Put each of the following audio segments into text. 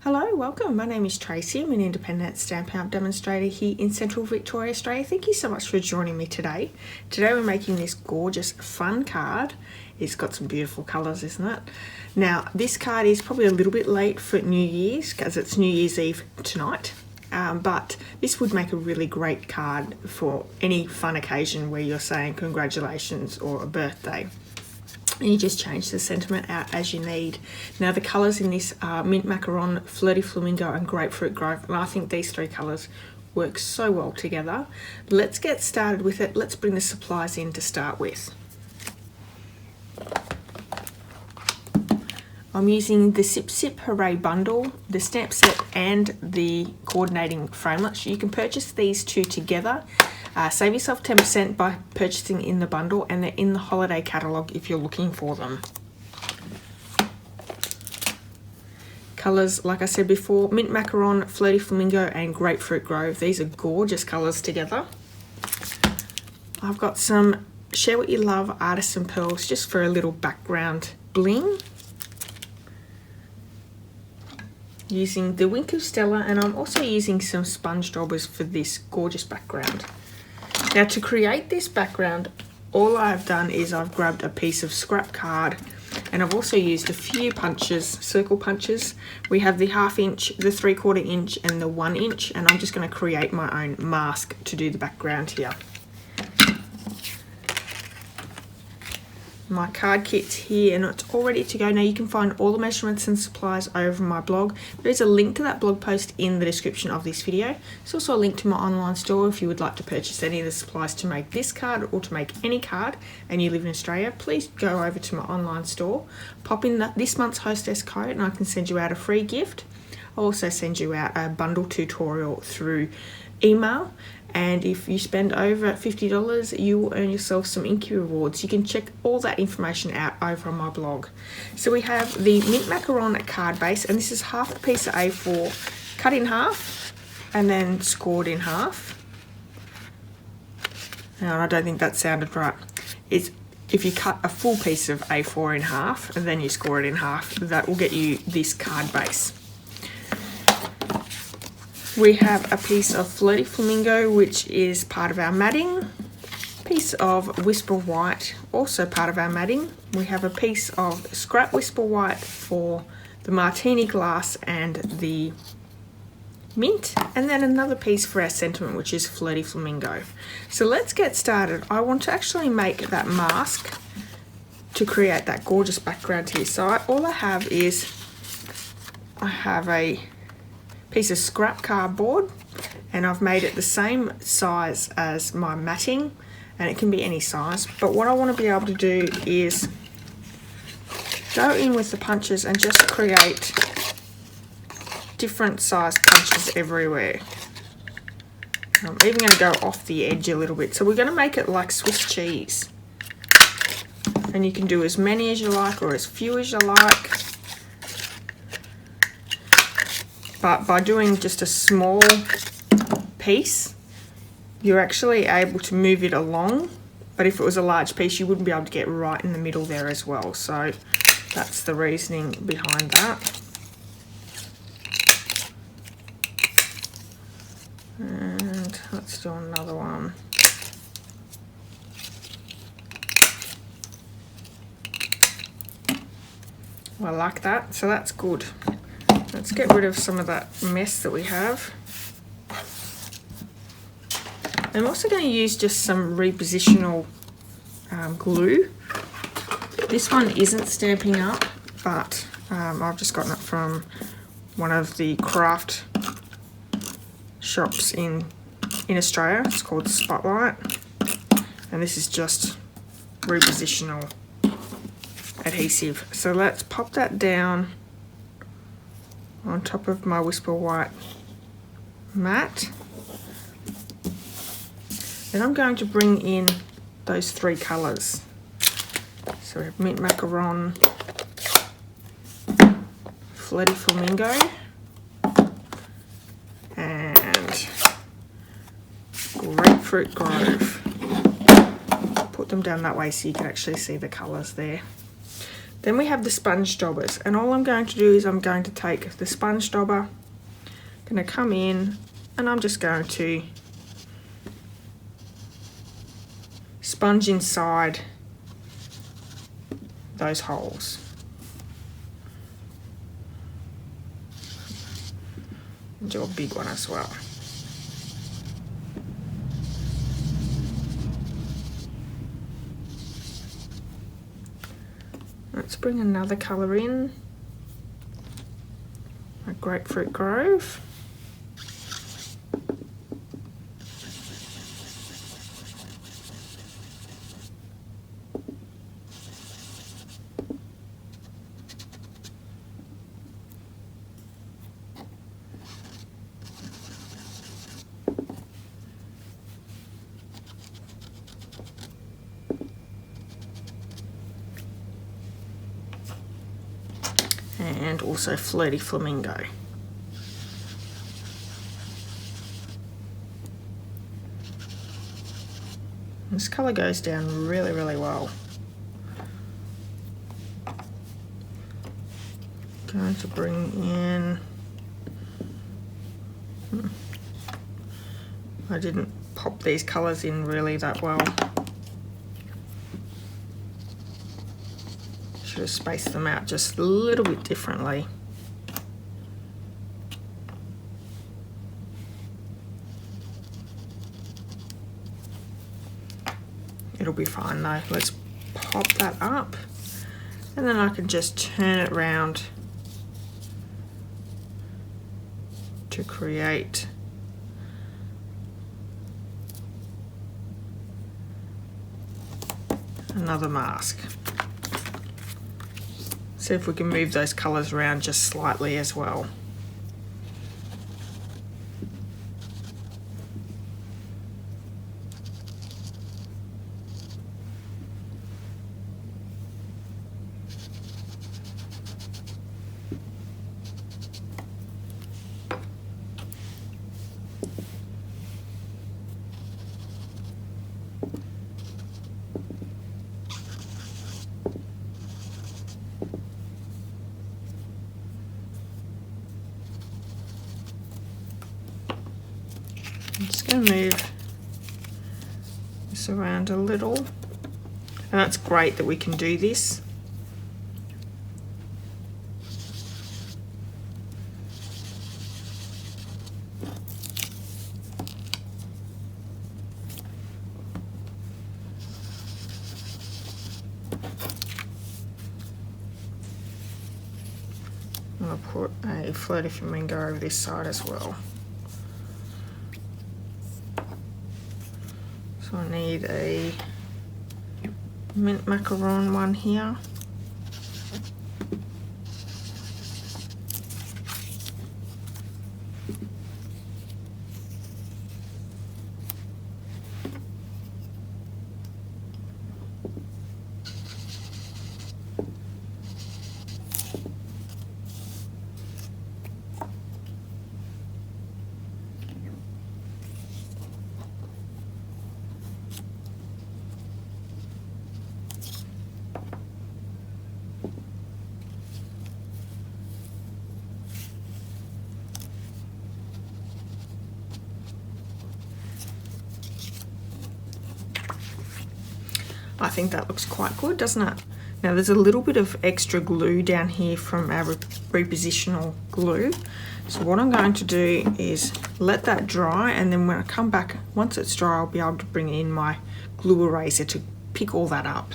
Hello, welcome. My name is Tracy. I'm an independent Stampin' demonstrator here in Central Victoria, Australia. Thank you so much for joining me today. Today we're making this gorgeous fun card. It's got some beautiful colours, isn't it? Now, this card is probably a little bit late for New Year's because it's New Year's Eve tonight. But this would make a really great card for any fun occasion where you're saying congratulations or a birthday. And you just change the sentiment out as you need. Now the colours in this are Mint Macaron, Flirty Flamingo and Grapefruit Grove, and I think these three colours work so well together. Let's get started with it. Let's bring the supplies in to start with. I'm using the Sip Sip Hooray bundle, the stamp set and the coordinating framelits. You can purchase these two together. Save yourself 10% by purchasing in the bundle, and they're in the Holiday Catalogue if you're looking for them. Colours, like I said before, Mint Macaron, Flirty Flamingo and Grapefruit Grove. These are gorgeous colours together. I've got some Share What You Love Artisan Pearls just for a little background bling. Using the Wink of Stella, and I'm also using some sponge daubers for this gorgeous background. Now to create this background, all I've done is I've grabbed a piece of scrap card and I've also used a few punches, circle punches. We have the 1/2 inch, the 3/4 inch and the 1 inch, and I'm just going to create my own mask to do the background here. My card kit's here and it's all ready to go. Now you can find all the measurements and supplies over my blog. There's a link to that blog post in the description of this video. There's also a link to my online store if you would like to purchase any of the supplies to make this card or to make any card and you live in Australia. Please go over to my online store, pop in this month's hostess code and I can send you out a free gift. I'll also send you out a bundle tutorial through email. And if you spend over $50, you will earn yourself some Inky rewards. You can check all that information out over on my blog. So we have the Mint Macaron card base, and this is half a piece of A4 cut in half and then scored in half. Now, I don't think that sounded right. It's if you cut a full piece of A4 in half and then you score it in half, that will get you this card base. We have a piece of Flirty Flamingo, which is part of our matting. Piece of Whisper White, also part of our matting. We have a piece of Scrap Whisper White for the martini glass and the mint. And then another piece for our sentiment, which is Flirty Flamingo. So let's get started. I want to actually make that mask to create that gorgeous background here. So all I have is, I have a piece of scrap cardboard and I've made it the same size as my matting, and it can be any size, but what I want to be able to do is go in with the punches and just create different size punches everywhere. I'm even going to go off the edge a little bit, so we're going to make it like Swiss cheese, and you can do as many as you like or as few as you like. But by doing just a small piece, you're actually able to move it along. But if it was a large piece, you wouldn't be able to get right in the middle there as well. So that's the reasoning behind that. And let's do another one. I like that, so that's good. Let's get rid of some of that mess that we have. I'm also going to use just some repositional glue. This one isn't Stampin' Up, but I've just gotten it from one of the craft shops in Australia. It's called Spotlight, and this is just repositional adhesive. So let's pop that down on top of my Whisper White mat. Then I'm going to bring in those three colours. So we have Mint Macaron, Flirty Flamingo, and Grapefruit Grove. Put them down that way so you can actually see the colours there. Then we have the sponge daubers, and all I'm going to do is I'm going to take the sponge dauber, going to come in, and I'm just going to sponge inside those holes. Do a big one as well. Let's bring another colour in, a Grapefruit Grove. And also Flirty Flamingo. This colour goes down really, really well. Going to bring in, I didn't pop these colours in really that well. Should have spaced them out just a little bit differently. It'll be fine though. Let's pop that up, and then I can just turn it around to create another mask. See if we can move those colours around just slightly as well. I'm just going to move this around a little, and that's great that we can do this. I'll put a Flirty Flamingo over this side as well. So I need a mint macaron one here. I think that looks quite good, doesn't it? Now there's a little bit of extra glue down here from our repositional glue. So what I'm going to do is let that dry, and then when I come back, once it's dry, I'll be able to bring in my glue eraser to pick all that up.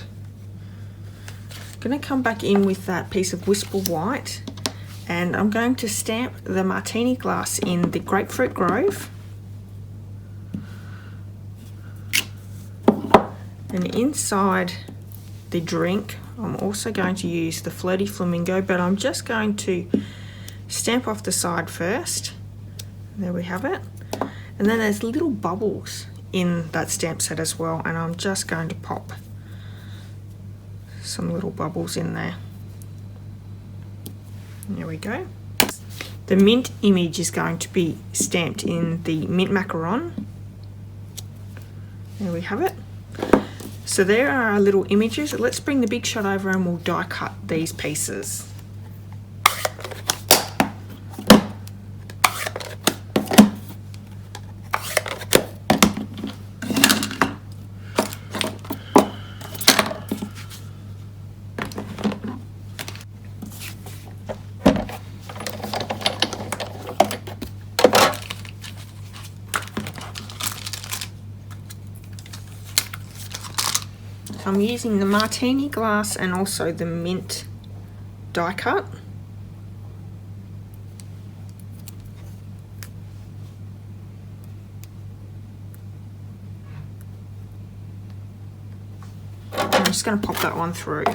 I'm going to come back in with that piece of Whisper White, and I'm going to stamp the martini glass in the Grapefruit Grove. And inside the drink, I'm also going to use the Flirty Flamingo, but I'm just going to stamp off the side first. There we have it. And then there's little bubbles in that stamp set as well, and I'm just going to pop some little bubbles in there. There we go. The mint image is going to be stamped in the mint macaron. There we have it. So there are our little images. Let's bring the big shot over and we'll die cut these pieces. I'm using the martini glass and also the mint die cut. I'm just going to pop that one through.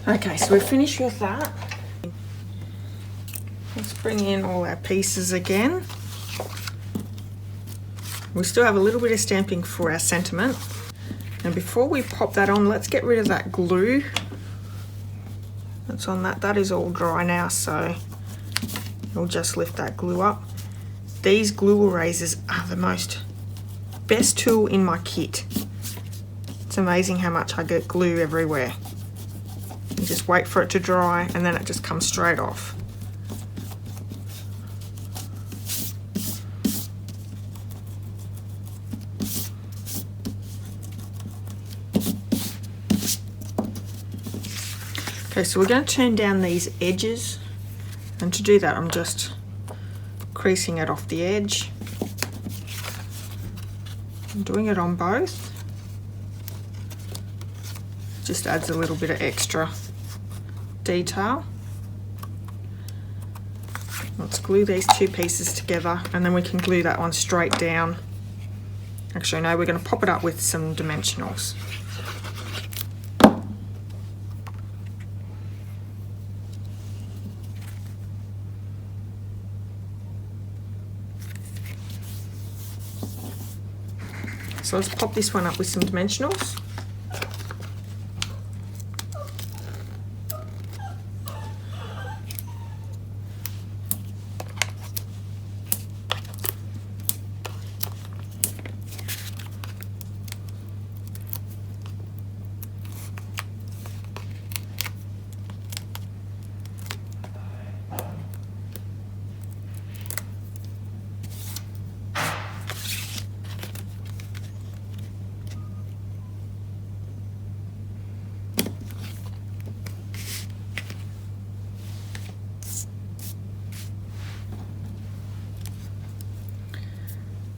Okay, so we're finished with that. Let's bring in all our pieces again. We still have a little bit of stamping for our sentiment. And before we pop that on, let's get rid of that glue that's on that. That is all dry now, so we'll just lift that glue up. These glue erasers are the best tool in my kit. It's amazing how much I get glue everywhere. You just wait for it to dry and then it just comes straight off. Okay, so we're going to turn down these edges, and to do that I'm just creasing it off the edge. I'm doing it on both. Just adds a little bit of extra detail. Let's glue these two pieces together and then we can glue that one straight down. Actually no, we're going to pop it up with some dimensionals. So let's pop this one up with some dimensionals.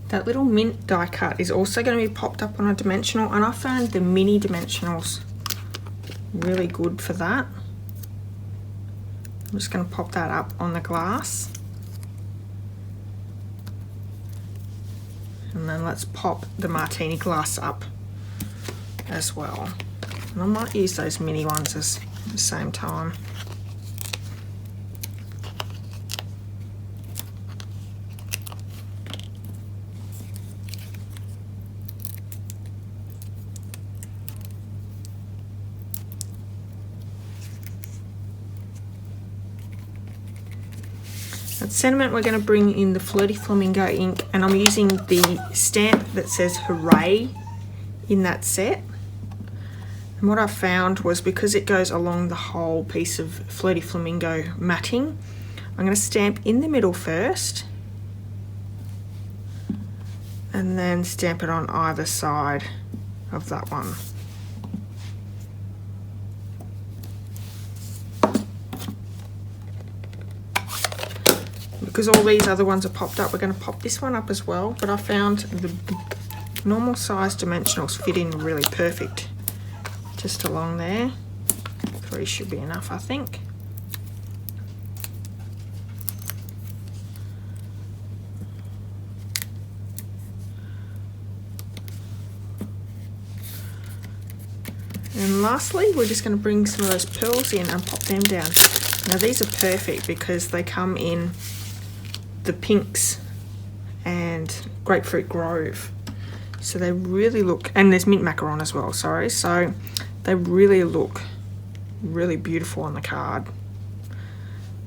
That little mint die cut is also going to be popped up on a dimensional, and I found the mini dimensionals really good for that. I'm just going to pop that up on the glass. And then let's pop the martini glass up as well. And I might use those mini ones at the same time. At sentiment, we're going to bring in the Flirty Flamingo ink, and I'm using the stamp that says Hooray in that set. And what I found was, because it goes along the whole piece of Flirty Flamingo matting, I'm going to stamp in the middle first and then stamp it on either side of that one. Because all these other ones are popped up, we're going to pop this one up as well, but I found the normal size dimensionals fit in really perfect just along there. 3 should be enough, I think. And lastly, we're just going to bring some of those pearls in and pop them down. Now these are perfect because they come in the pinks and Grapefruit Grove, so they really look, and there's mint macaron as well, sorry, so they really look really beautiful on the card.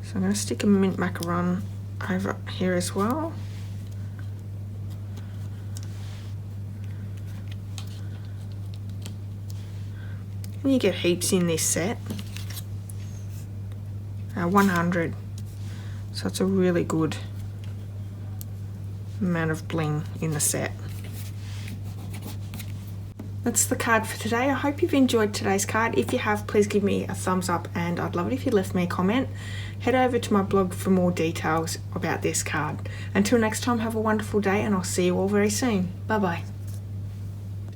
So I'm going to stick a mint macaron over here as well. And you get heaps in this set. 100. So it's a really good amount of bling in the set. That's the card for today. I hope you've enjoyed today's card. If you have, please give me a thumbs up, and I'd love it if you left me a comment. Head over to my blog for more details about this card. Until next time, have a wonderful day, and I'll see you all very soon. Bye bye.